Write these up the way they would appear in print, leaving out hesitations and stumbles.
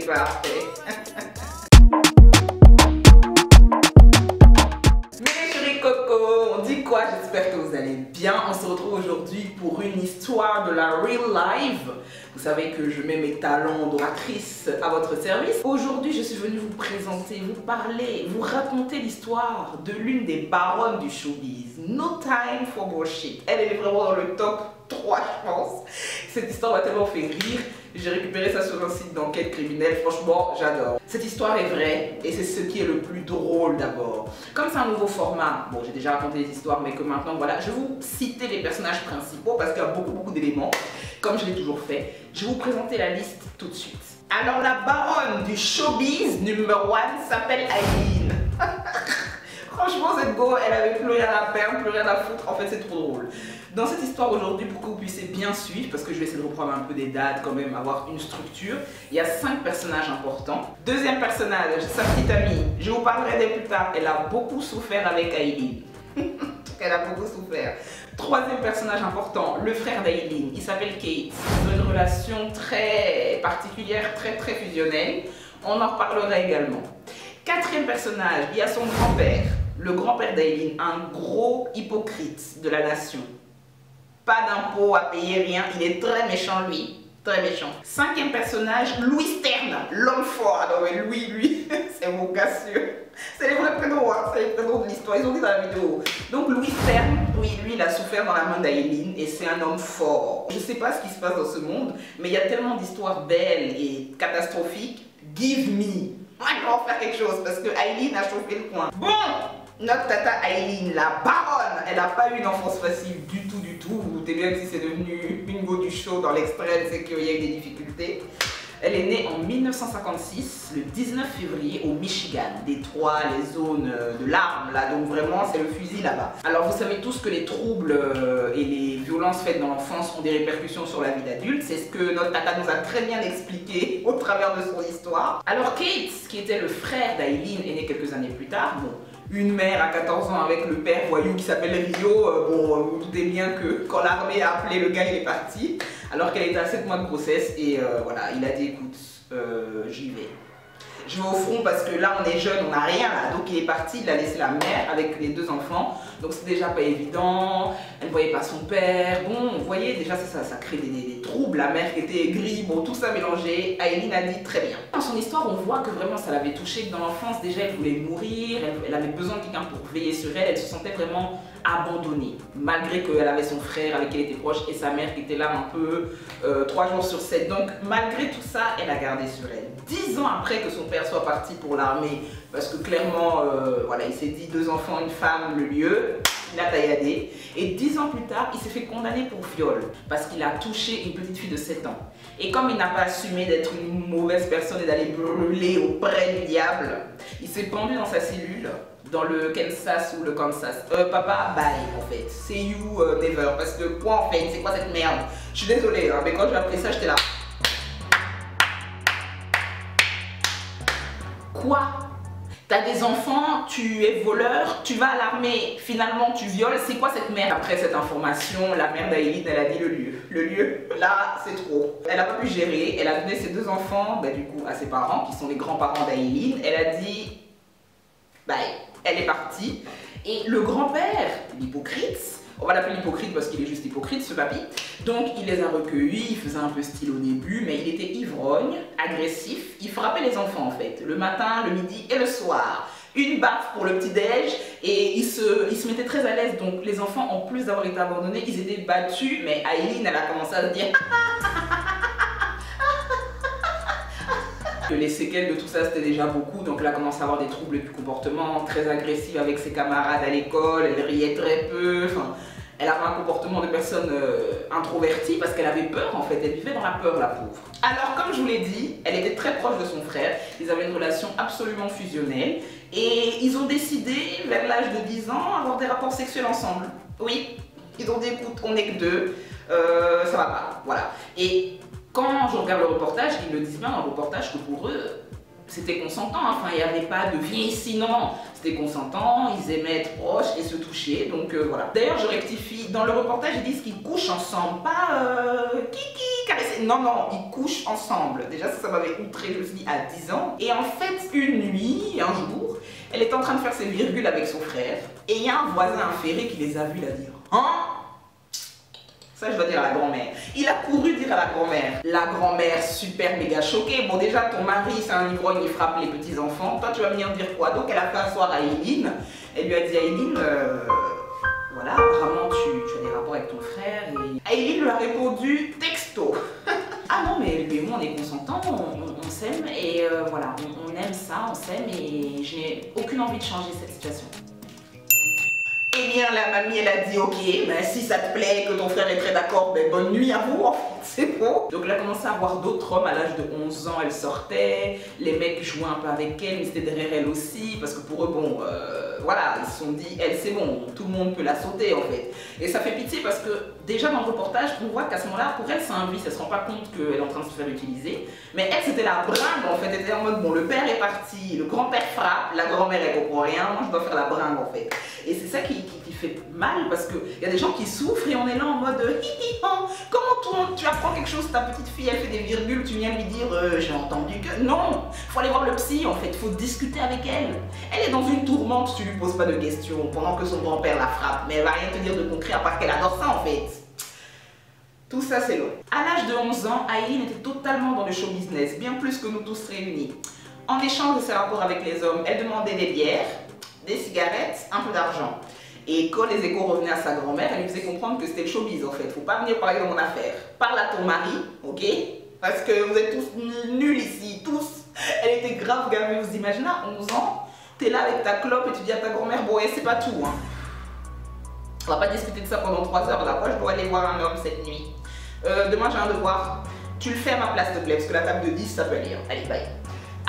parfait. Mes chéris coco, on dit quoi? J'espère que vous allez bien. On se retrouve aujourd'hui pour une histoire de la real life. Vous savez que je mets mes talents d'oratrice à votre service. Aujourd'hui, je suis venue vous présenter, vous parler, vous raconter l'histoire de l'une des baronnes du showbiz. No time for bullshit. Elle est vraiment dans le top 3, je pense. Cette histoire m'a tellement fait rire. J'ai récupéré ça sur un site d'enquête criminelle. Franchement, j'adore. Cette histoire est vraie et c'est ce qui est le plus drôle d'abord. Comme c'est un nouveau format, bon, j'ai déjà raconté des histoires, mais que maintenant, voilà, je vais vous citer les personnages principaux parce qu'il y a beaucoup d'éléments, comme je l'ai toujours fait. Je vais vous présenter la liste tout de suite. Alors, la baronne du showbiz numéro 1 s'appelle Aileen. Franchement, cette go, elle avait plus rien à perdre, plus rien à foutre. En fait, c'est trop drôle. Dans cette histoire aujourd'hui, pour que vous puissiez bien suivre, parce que je vais essayer de reprendre un peu des dates, quand même, avoir une structure, il y a 5 personnages importants. Deuxième personnage, sa petite amie. Je vous parlerai d'elle plus tard. Elle a beaucoup souffert avec Aileen. Elle a beaucoup souffert. Troisième personnage important, le frère d'Aileen. Il s'appelle Kate. Ils ont une relation très particulière, très fusionnelle. On en reparlera également. Quatrième personnage, il y a son grand-père. Le grand-père d'Aileen, un gros hypocrite de la nation. Pas d'impôts à payer, rien. Il est très méchant, lui. Très méchant. Cinquième personnage, Louis Stern, l'homme fort. Ah non mais lui, c'est mon gars sûr. C'est les vrais prénoms, hein. C'est les prénoms de l'histoire. Ils ont dit dans la vidéo. Donc Louis Stern, oui, lui, il a souffert dans la main d'Aileen et c'est un homme fort. Je sais pas ce qui se passe dans ce monde, mais il y a tellement d'histoires belles et catastrophiques. Give me. Moi, je vais en faire quelque chose parce que Aileen a chauffé le coin. Bon, notre tata Aileen, la baronne, elle n'a pas eu une enfance facile du tout. Vous vous doutez bien que si c'est devenu une go du show dans l'extrême, c'est qu'il y a eu des difficultés. Elle est née en 1956, le 19 février, au Michigan. Détroit, les zones de l'arme, là, donc vraiment, c'est le fusil là-bas. Alors, vous savez tous que les troubles et les violences faites dans l'enfance ont des répercussions sur la vie d'adulte. C'est ce que notre tata nous a très bien expliqué au travers de son histoire. Alors, Kate, qui était le frère d'Aileen, est née quelques années plus tard. Bon, une mère à 14 ans avec le père voyou qui s'appelle Rio, bon, vous vous doutez bien que quand l'armée a appelé le gars, il est parti. Alors qu'elle était à 7 mois de grossesse et voilà, il a dit écoute, j'y vais. Je vais au front parce que là on est jeune, on n'a rien là. Donc il est parti, il a laissé la mère avec les 2 enfants. Donc c'est déjà pas évident, elle ne voyait pas son père. Bon, vous voyez, déjà ça crée des troubles. La mère qui était aigrie, bon, tout ça mélangé. Aileen a dit très bien. Dans son histoire, on voit que vraiment ça l'avait touchée, que dans l'enfance déjà elle voulait mourir, elle avait besoin de quelqu'un pour veiller sur elle, elle se sentait vraiment abandonnée. Malgré qu'elle avait son frère avec qui elle était proche et sa mère qui était là un peu 3 jours sur 7. Donc malgré tout ça, elle a gardé sur elle. 10 ans après que son père soit parti pour l'armée, parce que clairement, voilà, il s'est dit 2 enfants, une femme, le lieu, il a tailladé. Et 10 ans plus tard, il s'est fait condamner pour viol, parce qu'il a touché une petite fille de 7 ans. Et comme il n'a pas assumé d'être une mauvaise personne et d'aller brûler auprès du diable, il s'est pendu dans sa cellule, dans le Kansas ou le Kansas. Papa, bye en fait. See you never. Parce que quoi en fait, c'est quoi cette merde? Je suis désolée, hein, mais quand j'ai appris ça, j'étais là. Quoi? T'as des enfants, tu es voleur, tu vas à l'armée, finalement tu violes, c'est quoi cette merde? Après cette information, la mère d'Aileen, elle a dit le lieu. Le lieu, là, c'est trop. Elle n'a pas pu gérer, elle a donné ses 2 enfants, bah, du coup, à ses parents, qui sont les grands-parents d'Aileen. Elle a dit, bye, elle est partie. Et le grand-père, l'hypocrite, on va l'appeler l'hypocrite parce qu'il est juste hypocrite, ce papy. Donc il les a recueillis, il faisait un peu style au début, mais il était ivrogne, agressif. Il frappait les enfants en fait, le matin, le midi et le soir. Une baffe pour le petit-déj et il se mettait très à l'aise. Donc les enfants, en plus d'avoir été abandonnés, ils étaient battus. Mais Aileen, elle a commencé à se dire... Les séquelles de tout ça, c'était déjà beaucoup, donc elle a commencé à avoir des troubles du comportement, très agressive avec ses camarades à l'école, elle riait très peu, enfin, elle avait un comportement de personne introvertie parce qu'elle avait peur en fait, elle vivait dans la peur la pauvre. Alors comme je vous l'ai dit, elle était très proche de son frère, ils avaient une relation absolument fusionnelle et ils ont décidé vers l'âge de 10 ans avoir des rapports sexuels ensemble. Oui, ils ont dit écoute, on n'est que 2, ça va pas, voilà. Et quand je regarde le reportage, ils le disent bien dans le reportage que pour eux, c'était consentant, enfin il n'y avait pas de viens ici, non, c'était consentant, ils aimaient être proches et se toucher, donc voilà. D'ailleurs je rectifie, dans le reportage ils disent qu'ils couchent ensemble, pas kiki, caresser, non, ils couchent ensemble. Déjà ça m'avait outré, je me suis dit à 10 ans. Et en fait une nuit, un jour, elle est en train de faire ses virgules avec son frère et il y a un voisin affairé qui les a vus la dire. Hein? Ça, je dois dire à la grand-mère. Il a couru dire à la grand-mère. La grand-mère, super méga choquée. Bon, déjà, ton mari, c'est un ivrogne, il frappe les petits-enfants. Toi, tu vas venir dire quoi? Donc, elle a fait asseoir Aileen. Elle lui a dit, Aileen, voilà, apparemment, tu as des rapports avec ton frère. Et Aileen lui a répondu, texto. Ah non, mais lui et moi, on est consentants, on s'aime. Et voilà, on aime ça, on s'aime. Et je n'ai aucune envie de changer cette situation. Eh bien, la mamie, elle a dit, ok, ben, si ça te plaît, que ton frère est très d'accord, ben, bonne nuit à vous, en fait, c'est bon. Donc elle a commencé à voir d'autres hommes à l'âge de 11 ans, elle sortait, les mecs jouaient un peu avec elle, mais c'était derrière elle aussi, parce que pour eux, bon, voilà, ils se sont dit, elle, c'est bon, tout le monde peut la sauter, en fait. Et ça fait pitié parce que, déjà dans le reportage, on voit qu'à ce moment-là, pour elle, c'est un vice, elle se rend pas compte qu'elle est en train de se faire utiliser. Mais elle, c'était la bringue, en fait, elle était en mode, bon, le père est parti, le grand-père frappe, la grand-mère, elle comprend rien, moi, je dois faire la bringue, en fait. Et c'est ça qui fait mal parce qu'il y a des gens qui souffrent et on est là en mode comment tu apprends quelque chose, ta petite fille elle fait des virgules, tu viens lui dire j'ai entendu que... Non, faut aller voir le psy en fait, faut discuter avec elle. Elle est dans une tourmente, tu lui poses pas de questions pendant que son grand-père la frappe, mais elle va rien te dire de concret à part qu'elle adore ça en fait. Tout ça c'est long. À l'âge de 11 ans, Aileen était totalement dans le show business, bien plus que nous tous réunis. En échange de ses rapports avec les hommes, elle demandait des bières, des cigarettes, un peu d'argent. Et quand les échos revenaient à sa grand-mère, elle lui faisait comprendre que c'était le showbiz en fait. Faut pas venir parler de mon affaire. Parle à ton mari, ok? Parce que vous êtes tous nuls ici, tous. Elle était grave gamée, vous imaginez à 11 ans, t'es là avec ta clope et tu dis à ta grand-mère, bon, c'est pas tout, hein. On va pas discuter de ça pendant 3 heures là. Moi, je dois aller voir un homme cette nuit. Demain, j'ai un devoir. Tu le fais à ma place, s'il te plaît, parce que la table de 10, ça peut aller. Allez, bye.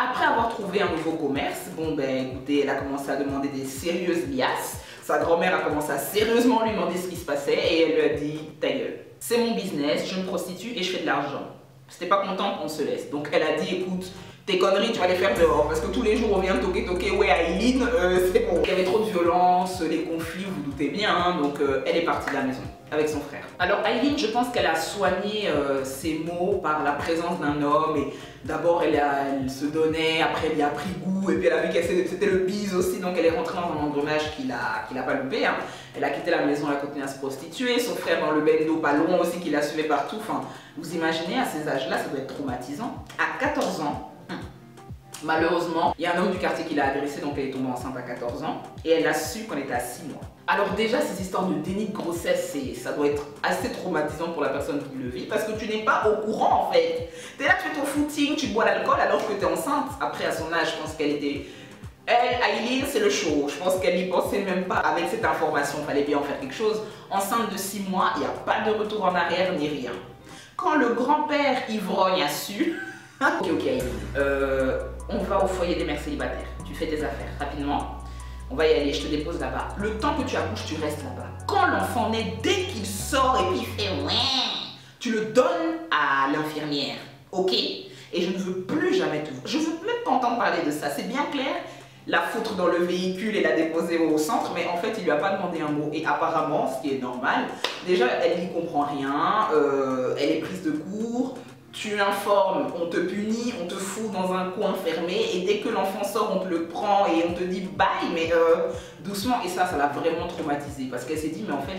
Après avoir trouvé un nouveau commerce, bon ben écoutez, elle a commencé à demander des sérieuses liasses. Sa grand-mère a commencé à sérieusement lui demander ce qui se passait et elle lui a dit « ta gueule, c'est mon business, je me prostitue et je fais de l'argent. » C'était pas content qu'on se laisse. Donc elle a dit « écoute, tes conneries tu vas les faire dehors parce que tous les jours on vient toquer, ouais Aileen, c'est bon. » Il y avait trop de violence, les conflits, vous vous doutez bien, hein, donc elle est partie de la maison avec son frère. Alors Aileen, je pense qu'elle a soigné ses maux par la présence d'un homme et d'abord elle se donnait, après elle y a pris goût et puis elle a vu que c'était le bise aussi, donc elle est rentrée dans un engrenage qu'il a pas loupé. Hein. Elle a quitté la maison, elle a continué à se prostituer, son frère dans le bendo pas loin aussi qui la suivait partout. Enfin, vous imaginez à ces âges-là, ça doit être traumatisant. À 14 ans, malheureusement, il y a un homme du quartier qui l'a agressée, donc elle est tombée enceinte à 14 ans et elle l'a su quand elle était à 6 mois. Alors déjà, ces histoires de déni de grossesse, ça doit être assez traumatisant pour la personne qui le vit parce que tu n'es pas au courant en fait. T'es là, tu fais ton footing, tu bois l'alcool alors que tu es enceinte. Après, à son âge, je pense qu'elle était... Elle, Aileen, c'est le show. Je pense qu'elle n'y pensait même pas avec cette information. Il fallait bien en faire quelque chose. Enceinte de 6 mois, il n'y a pas de retour en arrière ni rien. Quand le grand-père ivrogne a su... ok, Aileen, on va au foyer des mères célibataires. Tu fais tes affaires rapidement. On va y aller, je te dépose là-bas. Le temps que tu accouches, tu restes là-bas. Quand l'enfant naît, dès qu'il sort et qu'il fait ouais, tu le donnes à l'infirmière, ok? Et je ne veux plus jamais te voir. Je ne veux même pas entendre parler de ça. C'est bien clair, la foutre dans le véhicule et la déposer au centre, mais en fait, il lui a pas demandé un mot. Et apparemment, ce qui est normal, déjà, elle n'y comprend rien, elle est prise de court. Tu informes, on te punit, on te fout dans un coin fermé et dès que l'enfant sort, on te le prend et on te dit bye, mais doucement. Et ça l'a vraiment traumatisée parce qu'elle s'est dit mais en fait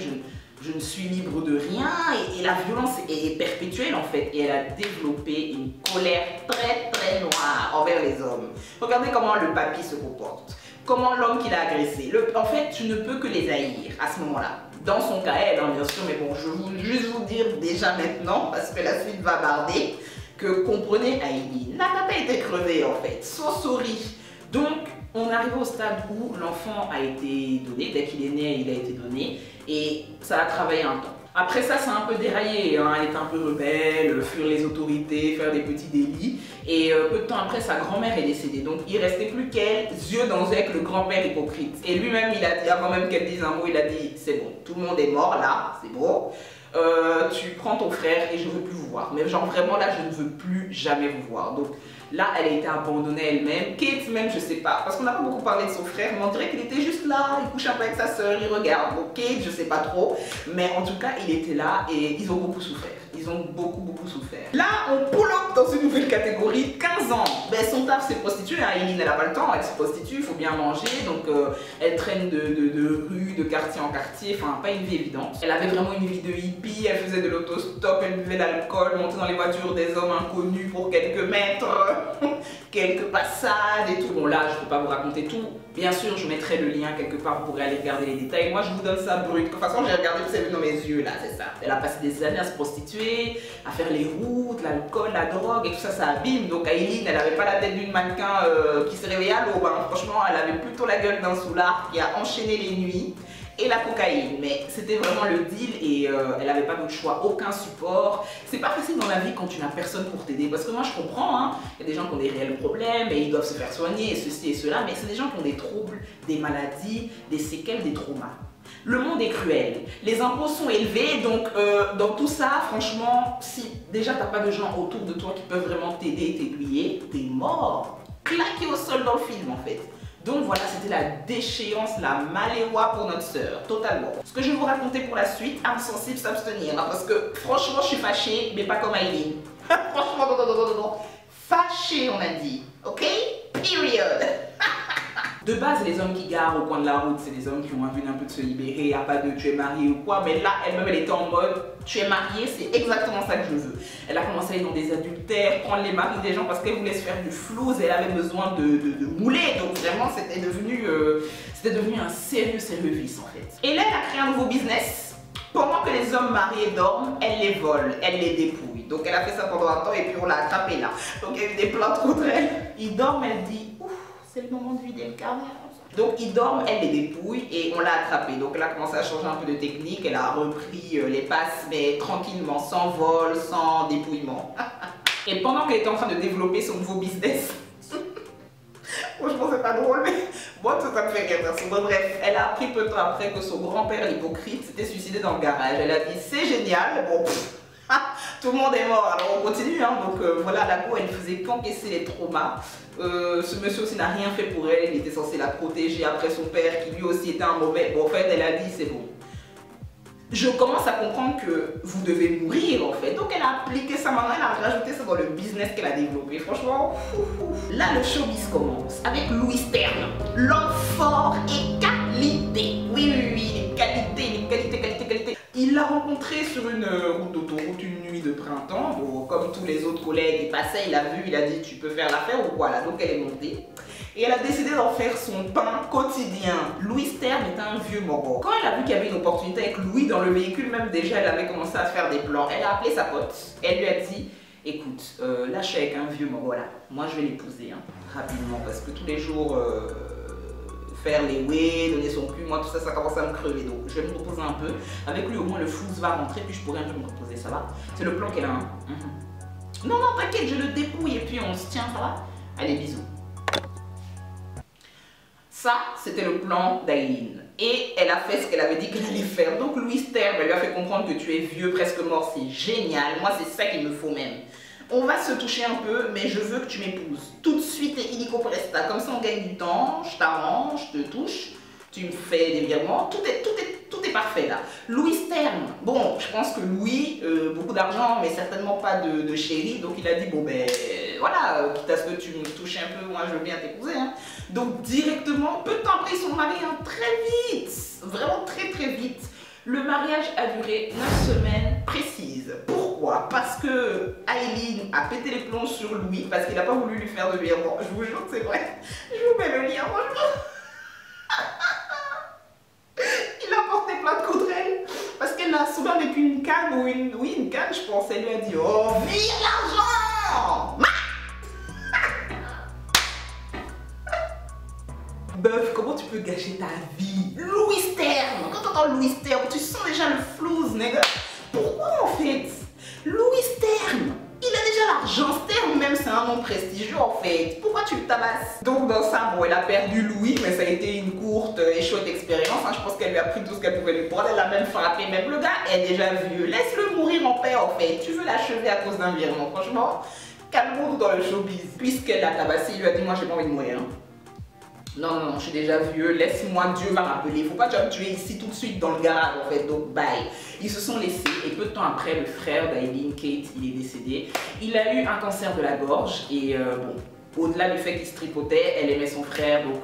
je ne suis libre de rien et la violence est perpétuelle en fait. Et elle a développé une colère très noire envers les hommes. Regardez comment le papy se comporte, comment l'homme qui l'a agressé. En fait, tu ne peux que les haïr à ce moment-là. Dans son cas, elle, hein, bien sûr, mais bon, je veux juste vous dire déjà maintenant, parce que la suite va barder, que comprenez Aileen, la tata était crevée en fait, so sorry. Donc, on arrive au stade où l'enfant a été donné, dès qu'il est né, il a été donné, et ça a travaillé un temps. Après ça, c'est un peu déraillé, hein. Elle est un peu rebelle, fuir les autorités, faire des petits délits. Et peu de temps après, sa grand-mère est décédée. Donc il ne restait plus qu'elle, yeux dans yeux avec le grand-père hypocrite. Et lui-même, il a dit, avant même qu'elle dise un mot, il a dit, c'est bon, tout le monde est mort là, c'est bon. Tu prends ton frère et je ne veux plus vous voir. Mais genre vraiment là, je ne veux plus jamais vous voir. Donc Là, elle a été abandonnée elle-même. Kate même, je sais pas, parce qu'on n'a pas beaucoup parlé de son frère, mais on dirait qu'il était juste là, il couche un peu avec sa soeur, il regarde. Bon, Kate, je sais pas trop, mais en tout cas, il était là et ils ont beaucoup souffert. Ils ont beaucoup souffert. Là, on pull up dans une nouvelle catégorie, 15 ans. Ben, son taf, c'est prostituée. Hein. Eileen, elle n'a pas le temps, elle se prostitue, il faut bien manger. Donc, elle traîne de rue, de quartier en quartier. Enfin, pas une vie évidente. Elle avait vraiment une vie de hippie. Elle faisait de l'autostop, elle buvait de l'alcool, montait dans les voitures des hommes inconnus pour quelques mètres, quelques passades et tout. Bon, là, je ne peux pas vous raconter tout. Bien sûr, je mettrai le lien quelque part pour aller regarder les détails. Moi, je vous donne ça brut. De toute façon, j'ai regardé, vous avez vu dans mes yeux, là, c'est ça. Elle a passé des années à se prostituer, à faire les routes, l'alcool, la drogue et tout ça, ça abîme. Donc, Eileen, elle n'avait pas la tête d'une mannequin qui se réveillait à l'aube. Hein. Franchement, elle avait plutôt la gueule d'un soulard qui a enchaîné les nuits. Et la cocaïne, mais c'était vraiment le deal et elle n'avait pas d'autre choix, aucun support. C'est pas facile dans la vie quand tu n'as personne pour t'aider, parce que moi je comprends, hein, il y a des gens qui ont des réels problèmes et ils doivent se faire soigner et ceci et cela, mais c'est des gens qui ont des troubles, des maladies, des séquelles, des traumas. Le monde est cruel, les impôts sont élevés, donc dans tout ça, franchement, si déjà t'as pas de gens autour de toi qui peuvent vraiment t'aider et t'aiguiller, t'es mort, claqué au sol dans le film en fait. Donc voilà, c'était la déchéance, la maléwa pour notre sœur, totalement. Ce que je vais vous raconter pour la suite, âme sensible, s'abstenir, hein, parce que franchement, je suis fâchée, mais pas comme Eileen. Franchement, non. Fâchée, on a dit, ok? Period. De base, les hommes qui garent au coin de la route, c'est des hommes qui ont envie un peu de se libérer, il n'y a pas de tu es marié ou quoi, mais là, elle-même, elle était en mode tu es marié, c'est exactement ça que je veux. Elle a commencé à aller dans des adultères, prendre les maris des gens parce qu'elle voulait se faire du flouze et elle avait besoin de mouler, donc vraiment, c'était devenu un sérieux vice en fait. Et là, elle a créé un nouveau business. Pendant que les hommes mariés dorment, elle les vole, elle les dépouille. Donc elle a fait ça pendant un temps et puis on l'a attrapée là. Donc il y a eu des plaintes contre elle. Ils dorment, elle dit ouf, c'est le moment de vider le carnet. Donc ils dorment, elle les dépouille et on l'a attrapée. Donc elle a commencé à changer un peu de technique, elle a repris les passes mais tranquillement, sans vol, sans dépouillement. Et pendant qu'elle était en train de développer son nouveau business, franchement c'est pas drôle mais moi tout ça me fait rire. Bon, bref, elle a appris peu de temps après que son grand-père l'hypocrite s'était suicidé dans le garage. Elle a dit c'est génial, bon tout le monde est mort, alors on continue hein. Donc voilà, la go elle faisait qu'encaisser les traumas. Ce monsieur aussi n'a rien fait pour elle, il était censé la protéger après son père qui lui aussi était un mauvais. Bon en fait elle a dit c'est bon. Je commence à comprendre que vous devez mourir en fait. Donc elle a appliqué ça maintenant, elle a rajouté ça dans le business qu'elle a développé. Franchement, là le showbiz commence avec Louis Stern. L'homme fort et qualité. Oui, qualité. Il l'a rencontré sur une route d'autoroute une nuit de printemps. Bon, comme tous les autres collègues, il passait, il a vu, il a dit tu peux faire l'affaire ou quoi là. Donc elle est montée. Et elle a décidé d'en faire son pain quotidien. Louis Stern est un vieux moro. Quand elle a vu qu'il y avait une opportunité avec Louis dans le véhicule, même déjà elle avait commencé à faire des plans. Elle a appelé sa pote. Elle lui a dit écoute, là je suis avec un vieux moro là. Moi je vais l'épouser hein, rapidement parce que tous les jours faire les way, donner son cul, moi tout ça, ça commence à me crever. Donc je vais me reposer un peu. Avec lui au moins le flouze va rentrer puis je pourrai un peu me reposer, ça va? C'est le plan qu'elle a. Hein. Non, t'inquiète, je le dépouille et puis on se tient, ça va? Allez, bisous. Ça, c'était le plan d'Eileen. Et elle a fait ce qu'elle avait dit qu'elle allait faire. Donc Louis Stern, elle lui a fait comprendre que tu es vieux, presque mort, c'est génial. Moi, c'est ça qu'il me faut même. On va se toucher un peu, mais je veux que tu m'épouses. Tout de suite et illico presta. Comme ça, on gagne du temps, je t'arrange, je te touche, tu me fais des virements. Tout est parfait là. Louis Stern, bon, je pense que Louis, beaucoup d'argent, mais certainement pas de chérie. Donc il a dit, bon ben voilà, quitte à ce que tu me touches un peu, moi je veux bien t'épouser. Hein. Donc directement, peu de temps après, ils sont mariés hein, très vite. Vraiment très vite. Le mariage a duré 9 semaines précises. Pourquoi? Parce que Eileen a pété les plombs sur Louis parce qu'il n'a pas voulu lui faire de virement. Je vous jure que c'est vrai. Je vous mets le lien, franchement. Il a porté plainte contre elle parce qu'elle a souvent avec une canne ou une... Oui, une canne, je pense. Elle lui a dit « Oh, vive l'argent !» Meuf, comment tu peux gâcher ta vie? Louis Stern! Quand t'entends Louis Stern, tu sens déjà le flouze, nègre. Pourquoi en fait? Louis Stern! Il a déjà l'argent. Stern même, c'est un nom prestigieux en fait. Pourquoi tu le tabasses? Donc dans ça, bon, elle a perdu Louis, mais ça a été une courte et chouette expérience. Hein. Je pense qu'elle lui a pris tout ce qu'elle pouvait lui prendre. Elle l'a même frappé. Même le gars est déjà vieux. Laisse-le mourir en paix en fait. Tu veux l'achever à cause d'un virement, franchement. calmons-nous dans le showbiz. Puisqu'elle l'a tabassé, il lui a dit moi j'ai pas envie de mourir. Hein. Non, non, non, je suis déjà vieux, laisse-moi, Dieu va m'appeler. Faut pas que tu vas me tuer ici tout de suite dans le garage en fait, donc bye. Ils se sont laissés et peu de temps après, le frère d'Aileen, Kate, il est décédé. Il a eu un cancer de la gorge et bon, au-delà du fait qu'il se tripotait, elle aimait son frère, donc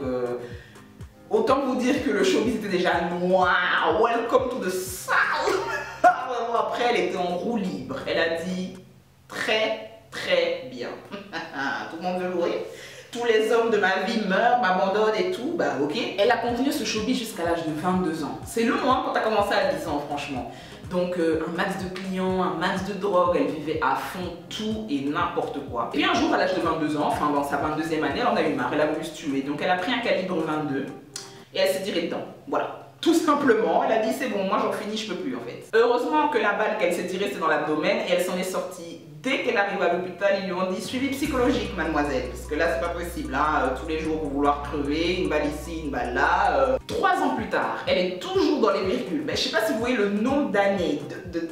autant vous dire que le showbiz était déjà noir. Welcome to the South. Après, elle était en roue libre. Elle a dit très, très bien. Tout le monde veut mourir. Tous les hommes de ma vie meurent, m'abandonnent et tout, bah ok. Elle a continué ce showbiz jusqu'à l'âge de 22 ans. C'est long hein, quand t'as commencé à 10 ans franchement. Donc un max de clients, un max de drogue, elle vivait à fond tout et n'importe quoi. Et puis un jour à l'âge de 22 ans, enfin dans sa 22e année, elle en a eu marre, elle a voulu se tuer. Donc elle a pris un calibre 22 et elle s'est tirée dedans, voilà. Tout simplement, elle a dit c'est bon, moi j'en finis, je peux plus en fait. Heureusement que la balle qu'elle s'est tirée c'est dans l'abdomen et elle s'en est sortie. Dès qu'elle arrive à l'hôpital, ils lui ont dit suivi psychologique mademoiselle, parce que là c'est pas possible, hein, tous les jours vouloir crever, une balle ici, une balle là. 3 ans plus tard, elle est toujours dans les virgules, mais je sais pas si vous voyez le nombre d'années,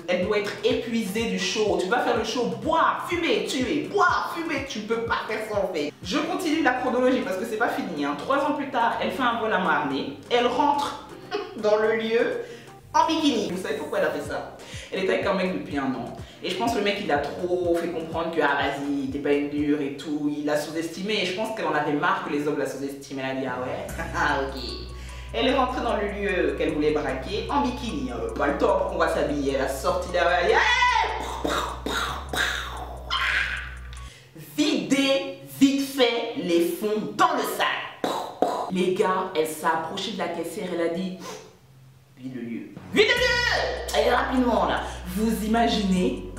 elle doit être épuisée du show, tu vas faire le show, boire, fumer, tuer, boire, fumer, tu peux pas faire ça en fait. Je continue la chronologie parce que c'est pas fini, hein. 3 ans plus tard, elle fait un vol à main armée, elle rentre dans le lieu en bikini. Vous savez pourquoi elle a fait ça? Elle était avec un mec depuis 1 an. Et je pense que le mec il a trop fait comprendre que ah vas-y t'es pas une dure et tout, il l'a sous-estimé et je pense qu'elle en avait marre que les hommes la sous-estiment. Elle a dit ah ouais, ah ok. Elle est rentrée dans le lieu qu'elle voulait braquer en bikini, pas le temps qu'on va s'habiller, elle a sorti derrière, vidé vite fait les fonds dans le sac. Les gars, elle s'est approchée de la caissière, elle a dit vide le lieu. Vide le lieu! Allez rapidement là. Vous imaginez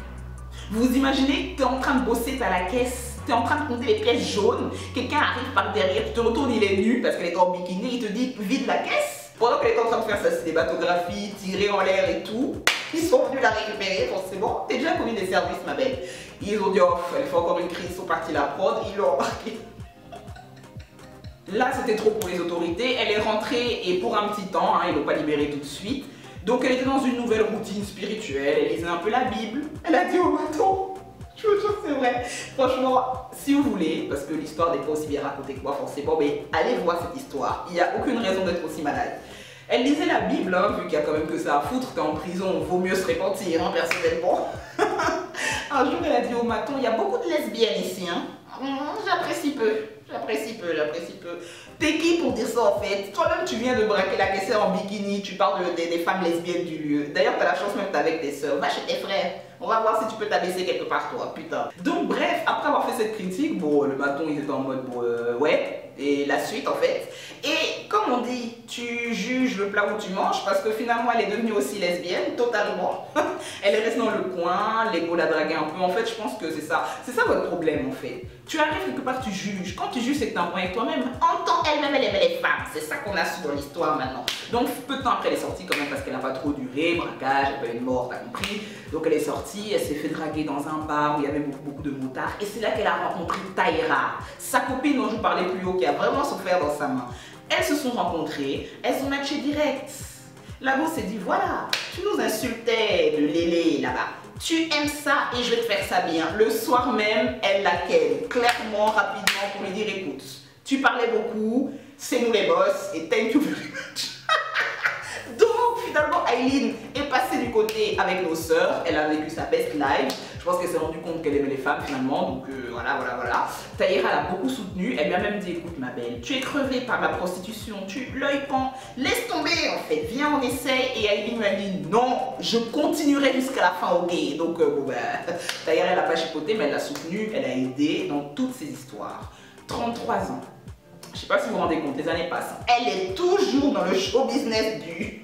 que tu es en train de bosser, tu à la caisse, tu es en train de compter les pièces jaunes, quelqu'un arrive par derrière, tu te retournes, il est nu parce qu'elle est en bikini, il te dit vide la caisse. Pendant qu'elle est en train de faire ça, c'est des batographies, tirer en l'air et tout, ils sont venus la récupérer, bon c'est bon, t'es déjà commis des services ma belle. Ils ont dit oh, elle fait encore une crise, ils sont partis la prod, ils l'ont embarqué. Là c'était trop pour les autorités, elle est rentrée et pour un petit temps, hein, ils l'ont pas libérée tout de suite. Donc elle était dans une nouvelle routine spirituelle, elle lisait un peu la Bible. Elle a dit au bâton, je vous jure que c'est vrai. Franchement, si vous voulez, parce que l'histoire n'est pas aussi bien racontée que moi forcément, mais allez voir cette histoire, il n'y a aucune raison d'être aussi malade. Elle lisait la Bible, hein, vu qu'il y a quand même que ça à foutre, t'es en prison, vaut mieux se repentir, hein, personnellement. Un jour elle a dit au maton, il y a beaucoup de lesbiennes ici, hein. J'apprécie peu. J'apprécie peu. T'es qui pour dire ça en fait? Toi-même tu viens de braquer la caissière en bikini, tu parles des femmes lesbiennes du lieu. D'ailleurs t'as la chance même que t'es avec tes soeurs. Va chez tes frères. On va voir si tu peux t'abaisser quelque part toi, putain. Donc bref, après avoir fait cette critique, bon le bâton ils étaient en mode bon, ouais. Et la suite en fait. Et comme on dit, tu juges le plat où tu manges parce que finalement elle est devenue aussi lesbienne, totalement. Elle est restée dans le coin, l'ego l'a dragué un peu. En fait je pense que c'est ça votre problème en fait. Tu arrives quelque part, tu juges. Quand tu juges, c'est que tu as un problème avec toi-même. En tant elle-même, elle aimait les femmes. C'est ça qu'on a su dans l'histoire maintenant. Donc, peu de temps après, elle est sortie quand même parce qu'elle n'a pas trop duré. Braquage, elle n'a pas eu de mort, t'as compris. Donc, elle est sortie, elle s'est fait draguer dans un bar où il y avait beaucoup de motards. Et c'est là qu'elle a rencontré Taïra, sa copine dont je vous parlais plus haut, qui a vraiment souffert dans sa main. Elles se sont rencontrées, elles ont matché direct. La go s'est dit, voilà, tu nous insultais de Lélé là-bas. Tu aimes ça et je vais te faire ça bien. Le soir même, elle la ken, clairement, rapidement, pour lui dire écoute, tu parlais beaucoup, c'est nous les boss et thank you very much. Donc finalement, Aileen est passée du côté avec nos sœurs, elle a vécu sa best life. Je pense qu'elle s'est rendue compte qu'elle aimait les femmes finalement, donc voilà. Taïra l'a beaucoup soutenue, elle lui a même dit écoute ma belle, tu es crevée par la prostitution, l'œil pend, laisse tomber en fait, viens on essaye. Et Aileen lui a dit non, je continuerai jusqu'à la fin au gay. Donc bon bah, Taïra elle n'a pas chipoté mais elle l'a soutenue, elle a aidé dans toutes ces histoires. 33 ans. Je sais pas si vous vous rendez compte, les années passent. Elle est toujours dans le show business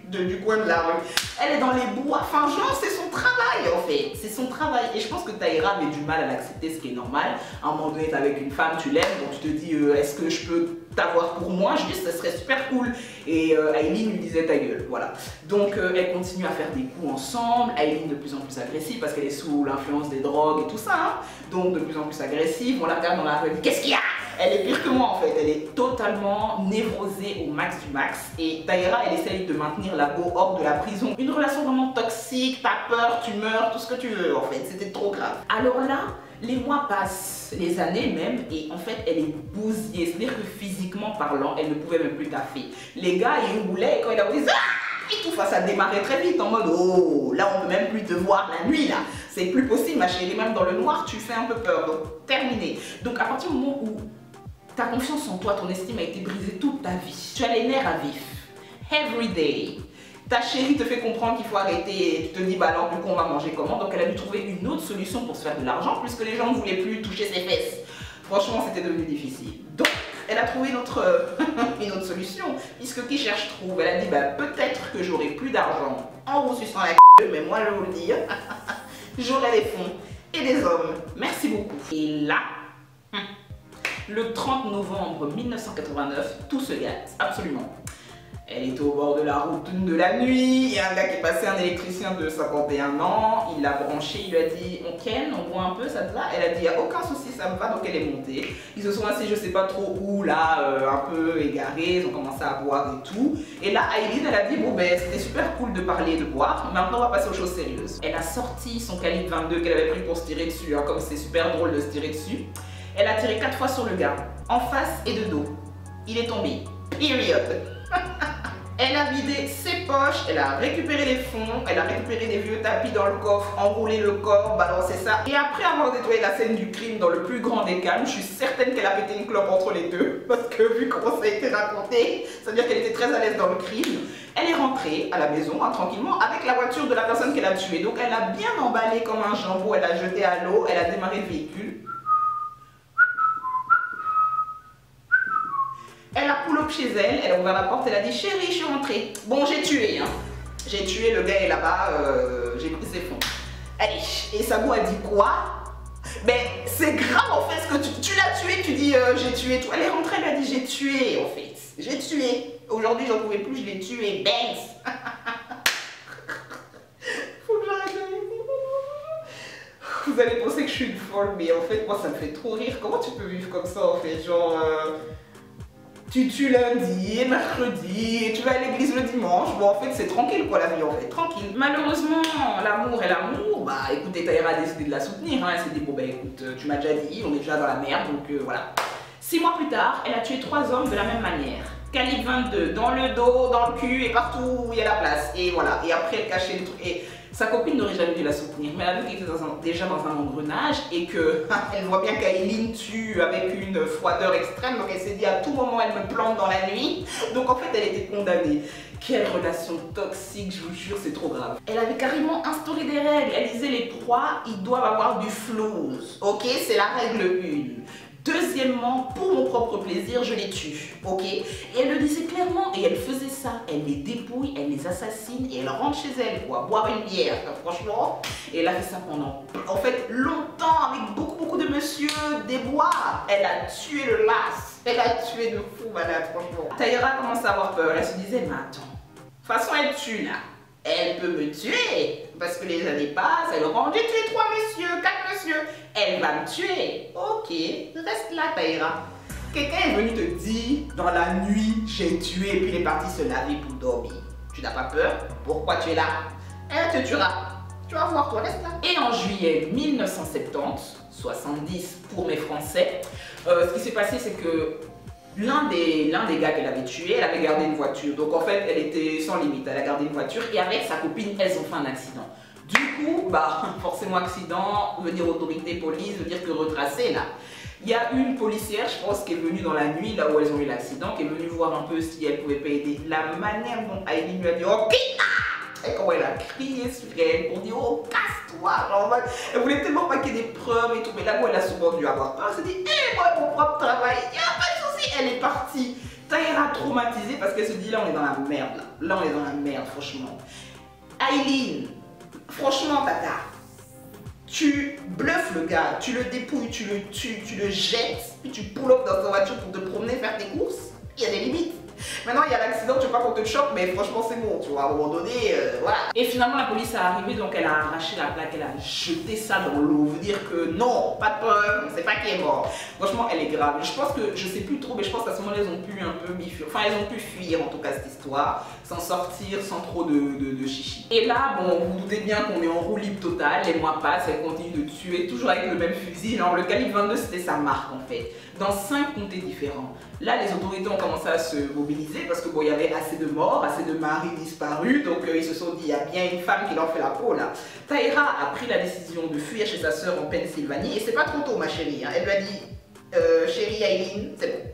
du coin de la rue. Elle est dans les bois. Enfin, genre, c'est son travail en fait. C'est son travail. Et je pense que Taïra avait du mal à l'accepter, ce qui est normal. À un moment donné, t'es avec une femme, tu l'aimes, donc tu te dis est-ce que je peux t'avoir pour moi? Je dis ça serait super cool. Et Aileen lui disait ta gueule, voilà. Donc elle continue à faire des coups ensemble. Aileen de plus en plus agressive parce qu'elle est sous l'influence des drogues et tout ça. Hein. Donc de plus en plus agressive. On la regarde dans la rue, elle dit qu'est-ce qu'il y a? Elle est pire que moi en fait, elle est totalement névrosée au max du max. Et Taïra, elle essaye de maintenir la go hors de la prison. Une relation vraiment toxique, t'as peur, tu meurs, tout ce que tu veux en fait, c'était trop grave. Alors là, Les mois passent, les années même, et en fait, elle est bousillée. C'est-à-dire que physiquement parlant, elle ne pouvait même plus taffer. Les gars, ils roulaient, et quand il a dit et tout, ça démarrait très vite en mode oh, là, on peut même plus te voir la nuit, là. C'est plus possible, ma chérie. Même dans le noir, tu fais un peu peur. Donc, terminé. Donc, à partir du moment où ta confiance en toi, ton estime a été brisée toute ta vie, tu as les nerfs à vif. Every day. Ta chérie te fait comprendre qu'il faut arrêter et tu te dis bah alors du coup on va manger comment. Donc elle a dû trouver une autre solution pour se faire de l'argent puisque les gens ne voulaient plus toucher ses fesses. Franchement c'était devenu difficile. Donc elle a trouvé une autre solution puisque qui cherche trouve. Elle a dit bah peut-être que j'aurai plus d'argent en vous suçant la mais moi je vous le dis, j'aurai des fonds et des hommes. Merci beaucoup. Et là, le 30 novembre 1989, tout se gâte, absolument. Elle était au bord de la route de la nuit, il y a un gars qui est passé, un électricien de 51 ans, il l'a branché, il lui a dit on ken, on voit un peu, ça te va? Elle a dit il n'y a aucun souci, ça me va, donc elle est montée. Ils se sont assis je sais pas trop où, là, un peu égarés, ils ont commencé à boire et tout. Et là, Aileen, elle a dit bon ben c'était super cool de parler et de boire, maintenant on va passer aux choses sérieuses. Elle a sorti son calibre 22 qu'elle avait pris pour se tirer dessus, hein, comme c'est super drôle de se tirer dessus. Elle a tiré 4 fois sur le gars, en face et de dos. Il est tombé. Period. Elle a vidé ses poches, elle a récupéré les fonds, elle a récupéré des vieux tapis dans le coffre, enroulé le corps, balancé ça. Et après avoir nettoyé la scène du crime dans le plus grand des calmes, je suis certaine qu'elle a pété une clope entre les deux. Parce que vu comment ça a été raconté, ça veut dire qu'elle était très à l'aise dans le crime. Elle est rentrée à la maison, hein, tranquillement, avec la voiture de la personne qu'elle a tuée. Donc elle a bien emballé comme un jambon, elle a jeté à l'eau, elle a démarré le véhicule. Elle a pull up chez elle, elle a ouvert la porte, elle a dit chérie, je suis rentrée. Bon, j'ai tué, hein. J'ai tué, le gars est là-bas, j'ai pris ses fonds. Allez, et Sabou a dit quoi? Ben, c'est grave en fait, ce que tu l'as tué, tu dis j'ai tué, tout. Elle est rentrée, elle a dit j'ai tué en fait. J'ai tué. Aujourd'hui, j'en pouvais plus, je l'ai tué. Banks. Faut que j'arrête de rire. Vous allez penser que je suis une folle, mais en fait, moi ça me fait trop rire. Comment tu peux vivre comme ça en fait? Genre. Tu tues lundi, mercredi, et tu vas à l'église le dimanche. Bon, en fait, c'est tranquille, quoi, la vie, en fait, tranquille. Malheureusement, l'amour est l'amour. Bah, écoutez, Tahira a décidé de la soutenir. Hein. Elle s'est dit, bon, bah, écoute, tu m'as déjà dit, on est déjà dans la merde, donc voilà. 6 mois plus tard, elle a tué 3 hommes de la même manière. Calibre 22, dans le dos, dans le cul, et partout où il y a la place. Et voilà, et après, elle cachait le truc. Et sa copine n'aurait jamais dû la soutenir, mais elle a vu qu'elle était déjà dans un engrenage et qu'elle voit bien qu'Aileen tue avec une froideur extrême, donc elle s'est dit à tout moment elle me plante dans la nuit, donc en fait elle était condamnée. Quelle relation toxique, je vous jure, c'est trop grave. Elle avait carrément instauré des règles, elle disait les proies, ils doivent avoir du flouze, ok, c'est la règle 1. Deuxièmement, pour mon propre plaisir, je les tue, ok? Et elle le disait clairement, et elle faisait ça. Elle les dépouille, elle les assassine, et elle rentre chez elle, quoi, boire une bière, franchement. Et elle a fait ça pendant, en fait, longtemps, avec beaucoup de monsieur des bois. Elle a tué le las, elle a tué de fou malade, franchement. Tahira commence à avoir peur, elle se disait, mais attends, de toute façon, elle tue, là. Elle peut me tuer, parce que les années passent, elle rend, j'ai tué 3 messieurs, 4 messieurs, elle va me tuer. Ok, reste là Tahira. Quelqu'un est venu te dire, dans la nuit, j'ai tué, et puis il est parti se laver pour dormir. Tu n'as pas peur? Pourquoi tu es là? Elle te tuera. Tu vas voir, toi, reste là. Et en juillet 1970, 70 pour mes Français, ce qui s'est passé, c'est que l'un des gars qu'elle avait tué, elle avait gardé une voiture. Donc en fait, elle était sans limite. Elle a gardé une voiture et avec sa copine, elles ont fait un accident. Du coup, bah forcément accident, veut dire autorité, police, veut dire que retracé là. Il y a une policière, je pense, qui est venue dans la nuit, là où elles ont eu l'accident, qui est venue voir un peu si elle pouvait pas aider. La manière dont Aileen lui a dit ok, et comment elle a crié sur elle pour dire oh casse-toi. Elle voulait tellement pas qu'il y ait des preuves et tout, mais là où elle a souvent dû avoir peur, elle s'est dit hé, moi mon propre travail, il n'y a pas de souci. Elle est partie. Tahira traumatisée parce qu'elle se dit là on est dans la merde, là on est dans la merde franchement. Aileen, franchement tata, tu bluffes le gars, tu le dépouilles, tu le tues, tu le jettes, puis tu pull up dans ta voiture pour te promener, faire tes courses. Il y a des limites. Maintenant, il y a l'accident, tu veux pas qu'on te choque, mais franchement, c'est bon, tu vois, à un moment donné, voilà. Et finalement, la police est arrivée, donc elle a arraché la plaque, elle a jeté ça dans l'eau. Veut dire que non, pas de preuve, on sait pas qui est mort. Franchement, elle est grave. Je pense que, je sais plus trop, mais je pense qu'à ce moment-là, elles ont pu un peu bifurquer. Enfin, elles ont pu fuir, en tout cas, cette histoire, s'en sortir sans trop de chichi. Et là, bon, vous vous doutez bien qu'on est en roue libre totale, les mois passent, elle continue de tuer, toujours avec le même fusil. Genre, le calibre 22, c'était sa marque, en fait. Dans 5 comtés différents. Là, les autorités ont commencé à se mobiliser parce que bon, il y avait assez de morts, assez de maris disparus, donc ils se sont dit, il y a bien une femme qui leur fait la peau là. Tyra a pris la décision de fuir chez sa sœur en Pennsylvanie, et c'est pas trop tôt ma chérie, hein. Elle lui a dit, chérie Aileen, c'est bon.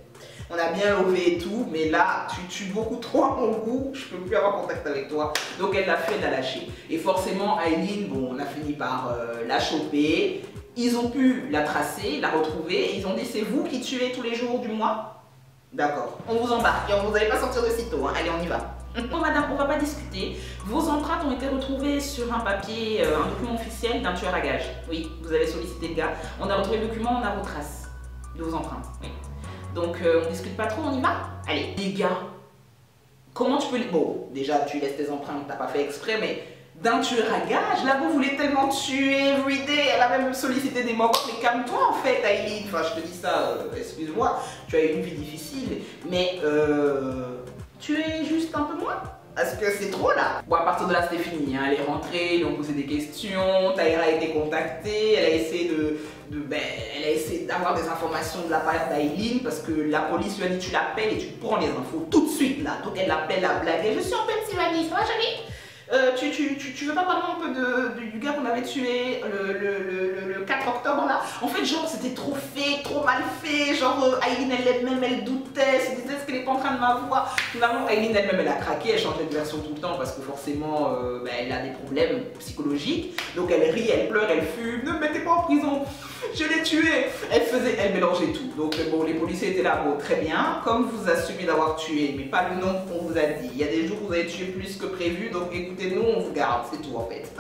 On a bien levé et tout, mais là, tu tues beaucoup trop à mon goût, je peux plus avoir contact avec toi. Donc elle l'a fait, elle l'a lâché. Et forcément, Aileen, bon, on a fini par la choper. Ils ont pu la tracer, la retrouver, et ils ont dit, c'est vous qui tuez tous les jours du mois? D'accord. On vous embarque, et on vous allez pas sortir de sitôt, hein. Allez, on y va. Bon madame, on va pas discuter. Vos empreintes ont été retrouvées sur un papier, un document officiel d'un tueur à gages. Oui, vous avez sollicité le gars. On a retrouvé le document, on a vos traces de vos empreintes. Oui. Donc on discute pas trop, on y va? Allez, les gars, comment tu peux les... Bon, déjà tu laisses tes empreintes, t'as pas fait exprès, mais d'un tueur à gages, là vous voulez tellement tuer everyday, elle a même sollicité des morts, mais calme-toi en fait Aileen, enfin je te dis ça, excuse-moi, tu as eu une vie difficile, mais tu es juste un peu moins. Parce que c'est trop là. Bon, à partir de là, c'était fini. Hein. Elle est rentrée, ils lui ont posé des questions. Tyra a été contactée. Elle a essayé d'avoir des informations de la part d'Aileen parce que la police lui a dit tu l'appelles et tu prends les infos tout de suite là. Donc elle l'appelle la blague. Je suis en Pennsylvanie, ça va, chérie? Tu veux pas parler un peu du gars qu'on avait tué le 4 octobre là? En fait, genre, c'était trop fait, trop mal fait. Genre, Aileen elle-même, elle doutait, se disait est-ce qu'elle est pas en train de m'avoir? Finalement, Aileen elle-même, elle a craqué, elle changeait de version tout le temps parce que forcément, elle a des problèmes psychologiques. Donc elle rit, elle pleure, elle fume. Ne me mettez pas en prison, je l'ai tué. Elle mélangeait tout. Donc bon, les policiers étaient là, bon, très bien. Comme vous assumez d'avoir tué, mais pas le nom qu'on vous a dit. Il y a des jours où vous avez tué plus que prévu, donc écoutez, nous on vous garde, c'est tout en fait.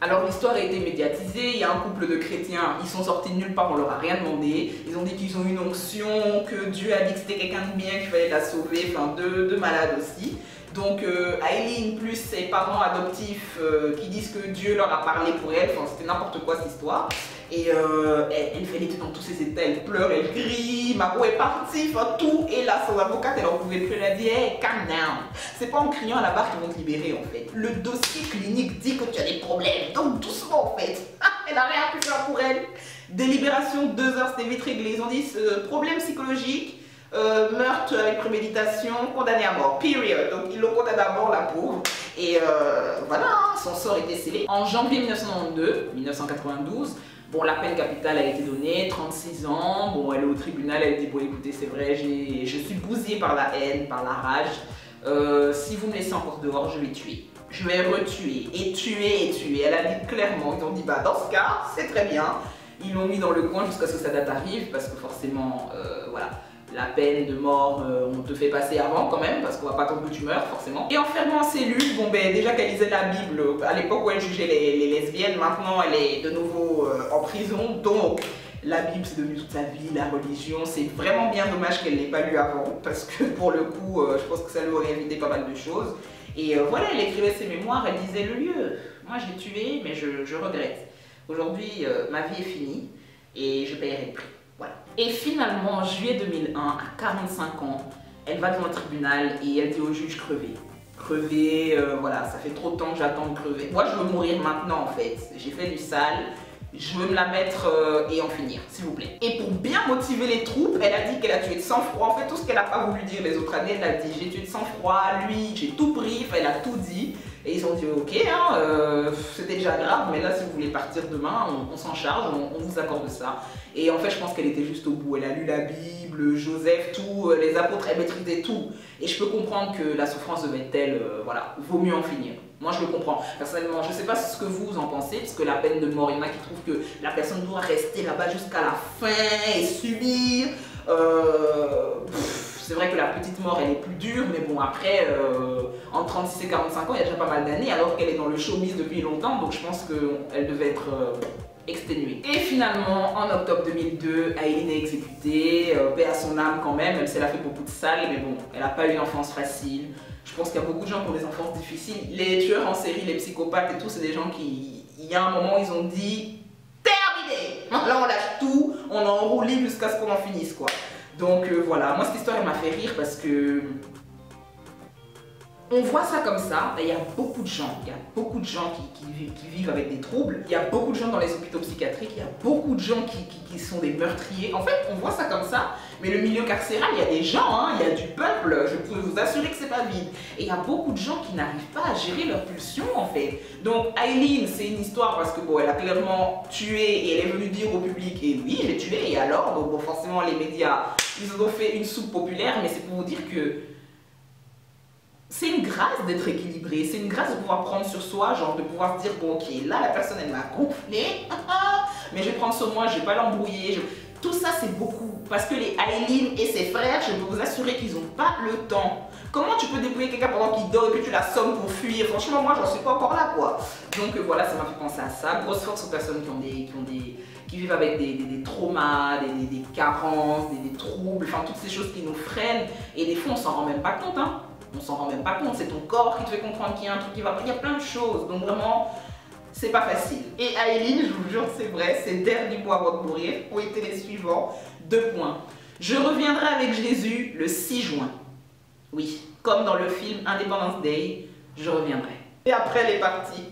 Alors l'histoire a été médiatisée, il y a un couple de chrétiens, ils sont sortis de nulle part, on leur a rien demandé. Ils ont dit qu'ils ont une onction, que Dieu a dit que c'était quelqu'un de bien, qu'il fallait la sauver, enfin deux malades aussi. Donc Aileen plus ses parents adoptifs qui disent que Dieu leur a parlé pour elle, enfin c'était n'importe quoi cette histoire. Et elle était dans tous ses états, elle pleure, elle crie, Maro est partie, enfin tout. Et là, son avocate, elle en pouvait plus, elle a dit hey, calm down. C'est pas en criant à la barre qu'ils vont te libérer en fait. Le dossier clinique dit que tu as des problèmes, donc doucement en fait. Elle n'a rien pu faire pour elle. Délibération, 2 heures, c'était vite réglé. Ils ont dit problème psychologique. Meurtre avec préméditation, condamné à mort, period. Donc ils l'ont condamné à mort, la pauvre. Et voilà, son sort était scellé. En janvier 1992, bon, la peine capitale a été donnée, 36 ans. Bon, elle est au tribunal, elle dit bon écoutez, c'est vrai, je suis bousillée par la haine, par la rage. Si vous me laissez encore dehors, je vais tuer. Je vais retuer, et tuer, et tuer. Elle a dit clairement, ils ont dit bah dans ce cas, c'est très bien. Ils l'ont mis dans le coin jusqu'à ce que sa date arrive, parce que forcément, voilà. La peine de mort, on te fait passer avant quand même, parce qu'on va pas attendre que tu meurs forcément. Et enfermée en cellule, bon ben déjà qu'elle lisait la Bible à l'époque où elle jugeait les lesbiennes, maintenant elle est de nouveau en prison. Donc la Bible c'est devenu toute sa vie, la religion. C'est vraiment bien dommage qu'elle l'ait pas lu avant, parce que pour le coup, je pense que ça lui aurait évité pas mal de choses. Et voilà, elle écrivait ses mémoires, elle disait le lieu. Moi j'ai tué, mais je regrette. Aujourd'hui, ma vie est finie et je paierai le prix. Voilà. Et finalement, en juillet 2001, à 45 ans, elle va devant le tribunal et elle dit au juge crever. Crever, voilà, ça fait trop de temps que j'attends de crever. Moi, je veux mourir maintenant en fait. J'ai fait du sale, je veux me la mettre et en finir, s'il vous plaît. Et pour bien motiver les troupes, elle a dit qu'elle a tué de sang-froid. En fait, tout ce qu'elle n'a pas voulu dire les autres années, elle a dit j'ai tué de sang-froid, lui, j'ai tout pris, enfin, elle a tout dit. Et ils ont dit ok, hein, c'était déjà grave, mais là si vous voulez partir demain, on s'en charge, on vous accorde ça. Et en fait je pense qu'elle était juste au bout, elle a lu la Bible, Joseph, tout, les apôtres, elle maîtrisait tout. Et je peux comprendre que la souffrance devait être telle, voilà, vaut mieux en finir. Moi je le comprends. Personnellement, je ne sais pas ce que vous en pensez, parce que la peine de mort, il y en a qui trouvent que la personne doit rester là-bas jusqu'à la fin et subir. C'est vrai que la petite mort elle est plus dure, mais bon après en 36 et 45 ans il y a déjà pas mal d'années alors qu'elle est dans le showbiz depuis longtemps, donc je pense qu'elle devait être exténuée. Et finalement, en octobre 2002, Aileen est exécutée, paix à son âme quand même si elle a fait beaucoup de sales, mais bon, elle n'a pas eu une enfance facile. Je pense qu'il y a beaucoup de gens qui ont des enfances difficiles. Les tueurs en série, les psychopathes et tout, c'est des gens qui, il y a un moment, ils ont dit terminé. Là, on lâche tout, on en roule jusqu'à ce qu'on en finisse, quoi. Donc voilà, moi cette histoire elle m'a fait rire parce que on voit ça comme ça, et il y a beaucoup de gens, qui vivent avec des troubles, il y a beaucoup de gens dans les hôpitaux psychiatriques, il y a beaucoup de gens qui sont des meurtriers. En fait, on voit ça comme ça, mais le milieu carcéral, il y a des gens, hein, il y a du peuple, je peux vous assurer que c'est pas vide. Et il y a beaucoup de gens qui n'arrivent pas à gérer leurs pulsions en fait. Donc Aileen, c'est une histoire parce que bon, elle a clairement tué et elle est venue dire au public, et oui, j'ai tué, et alors, donc bon, forcément les médias, ils ont fait une soupe populaire, mais c'est pour vous dire que c'est une grâce d'être équilibré, c'est une grâce de pouvoir prendre sur soi, genre de pouvoir se dire, bon ok, là la personne elle m'a gonflé, mais je vais prendre sur moi, je vais pas l'embrouiller. Tout ça c'est beaucoup, parce que les Aileen et ses frères, je peux vous assurer qu'ils n'ont pas le temps. Comment tu peux débrouiller quelqu'un pendant qu'il dort et que tu l'assommes pour fuir? Franchement, moi j'en suis pas encore là quoi. Donc voilà, ça m'a fait penser à ça. Grosse force aux personnes qui vivent avec des traumas, des carences, des troubles, enfin toutes ces choses qui nous freinent. Et des fois on s'en rend même pas compte, hein. On s'en rend même pas compte, c'est ton corps qui te fait comprendre qu'il y a un truc qui va pas. Il y a plein de choses, donc vraiment, c'est pas facile. Et Aileen, je vous jure, c'est vrai, ses derniers mois avant de mourir ont été les suivants. 2 points. Je reviendrai avec Jésus le 6 juin. Oui, comme dans le film Independence Day, je reviendrai. Et après, elle est partie.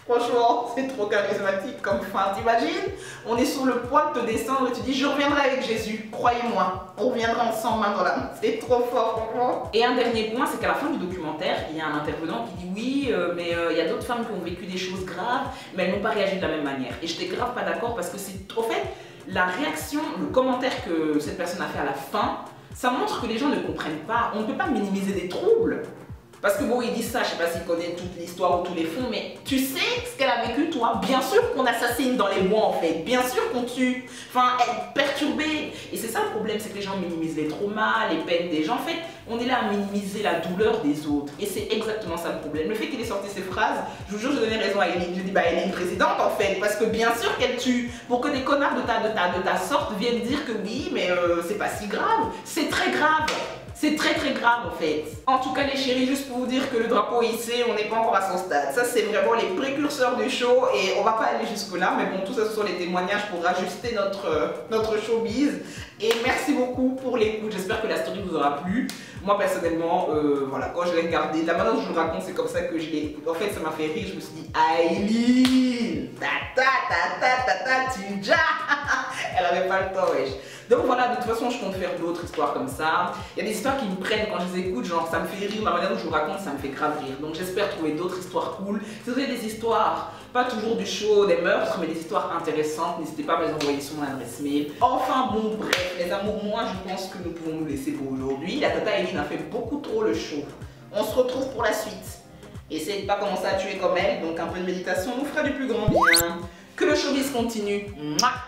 Franchement, c'est trop charismatique comme fin, t'imagines? On est sur le point de te descendre et tu dis je reviendrai avec Jésus, croyez-moi, on reviendra ensemble main dans la main. C'est trop fort, franchement. Et un dernier point, c'est qu'à la fin du documentaire, il y a un intervenant qui dit oui, mais il y a d'autres femmes qui ont vécu des choses graves, mais elles n'ont pas réagi de la même manière. Et je n'étais grave pas d'accord parce que c'est, au fait, la réaction, le commentaire que cette personne a fait à la fin, ça montre que les gens ne comprennent pas. On ne peut pas minimiser des troubles. Parce que bon, il dit ça, je sais pas s'il connaît toute l'histoire ou tous les fonds, mais tu sais ce qu'elle a vécu, toi? Bien sûr qu'on assassine dans les bois, en fait. Bien sûr qu'on tue. Enfin, elle est perturbée. Et c'est ça le problème, c'est que les gens minimisent les traumas, les peines des gens. En fait, on est là à minimiser la douleur des autres. Et c'est exactement ça le problème. Le fait qu'il ait sorti ces phrases, je vous jure, je donnais raison à Aileen. Je dis, bah, elle est une présidente, en fait. Parce que bien sûr qu'elle tue. Pour que des connards de ta sorte viennent dire que oui, mais c'est pas si grave. C'est très grave. C'est très très grave en fait. En tout cas les chéris, juste pour vous dire que le drapeau est hissé, on n'est pas encore à son stade. Ça c'est vraiment les précurseurs du show et on va pas aller jusque là. Mais bon, tout ça ce sont les témoignages pour ajuster notre showbiz. Et merci beaucoup pour l'écoute, j'espère que la story vous aura plu. Moi personnellement, voilà, quand je l'ai regardé, la manière dont je vous raconte, c'est comme ça que je l'ai. En fait ça m'a fait rire, je me suis dit Aileen, Tunja. Elle avait pas le temps, wesh. Donc voilà, de toute façon, je compte faire d'autres histoires comme ça. Il y a des histoires qui me prennent quand je les écoute, genre ça me fait rire, la manière dont je vous raconte, ça me fait grave rire. Donc j'espère trouver d'autres histoires cool. Si vous avez des histoires, pas toujours du show, des meurtres, mais des histoires intéressantes, n'hésitez pas à me les envoyer sur mon adresse mail. Enfin bon, bref, les amours, moi je pense que nous pouvons nous laisser pour aujourd'hui. La tata Aileen a fait beaucoup trop le show. On se retrouve pour la suite. Essayez de pas commencer à tuer comme elle, donc un peu de méditation nous fera du plus grand bien. Que le showbiz continue. Mouah.